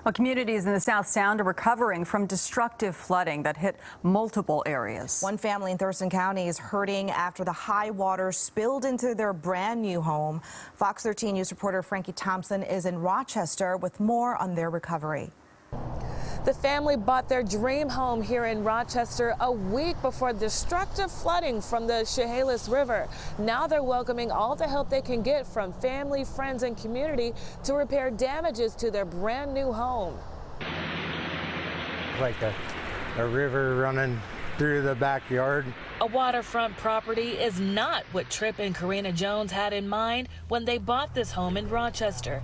Well, communities in the South Sound are recovering from destructive flooding that hit multiple areas. One family in Thurston County is hurting after the high water spilled into their brand new home. Fox 13 News reporter Frankie Thompson is in Rochester with more on their recovery. The family bought their dream home here in Rochester a week before destructive flooding from the Chehalis River. Now they're welcoming all the help they can get from family, friends, and community to repair damages to their brand new home. Like a river running through the backyard. A waterfront property is not what Tripp and Karina Jones had in mind when they bought this home in Rochester.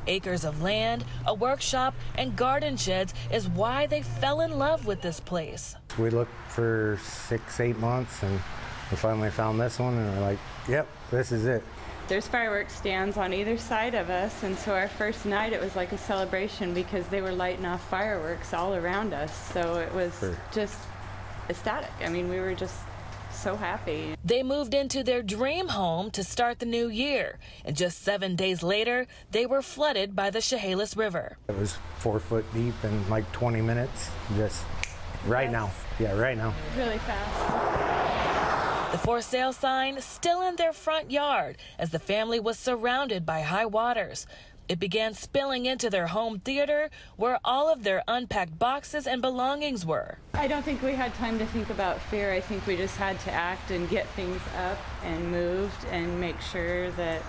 Acres of land, a workshop, and garden sheds is why they fell in love with this place. We looked for 6-8 months and we finally found this one and we're like, yep, this is it. There's fireworks stands on either side of us, and so our first night it was like a celebration because they were lighting off fireworks all around us. So it was just ecstatic. I mean, we were just so happy. They moved into their dream home to start the new year, and just 7 days later, they were flooded by the Chehalis River. It was 4 foot deep in like 20 minutes, just right now. Yeah, right now. Really fast. The for sale sign still in their front yard as the family was surrounded by high waters. It began spilling into their home theater where all of their unpacked boxes and belongings were. I don't think we had time to think about fear. I think we just had to act and get things up and moved and make sure that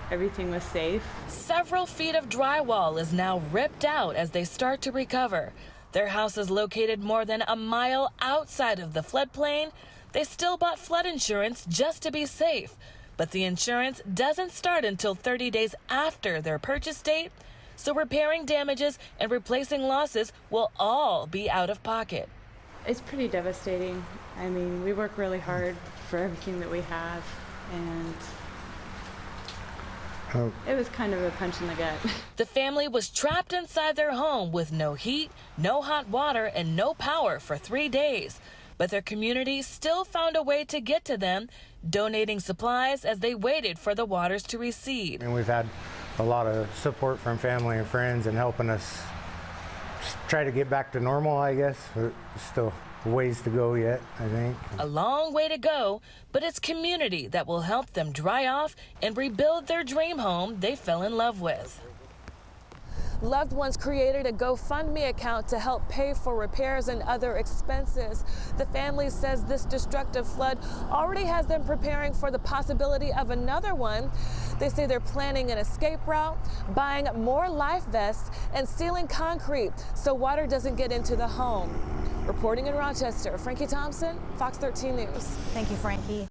everything was safe. Several feet of drywall is now ripped out as they start to recover. Their house is located more than a mile outside of the floodplain. They still bought flood insurance just to be safe. But the insurance doesn't start until 30 days after their purchase date, so repairing damages and replacing losses will all be out of pocket. It's pretty devastating. I mean, we work really hard for everything that we have, and it was kind of a punch in the gut. The family was trapped inside their home with no heat, no hot water, and no power for 3 days. But their community still found a way to get to them, donating supplies as they waited for the waters to recede. And we've had a lot of support from family and friends and helping us try to get back to normal, I guess. There's still ways to go yet, I think. A long way to go, but it's community that will help them dry off and rebuild their dream home they fell in love with. Loved ones created a GoFundMe account to help pay for repairs and other expenses. The family says this destructive flood already has them preparing for the possibility of another one. They say they're planning an escape route, buying more life vests, and sealing concrete so water doesn't get into the home. Reporting in Rochester, Frankie Thompson, Fox 13 News. Thank you, Frankie.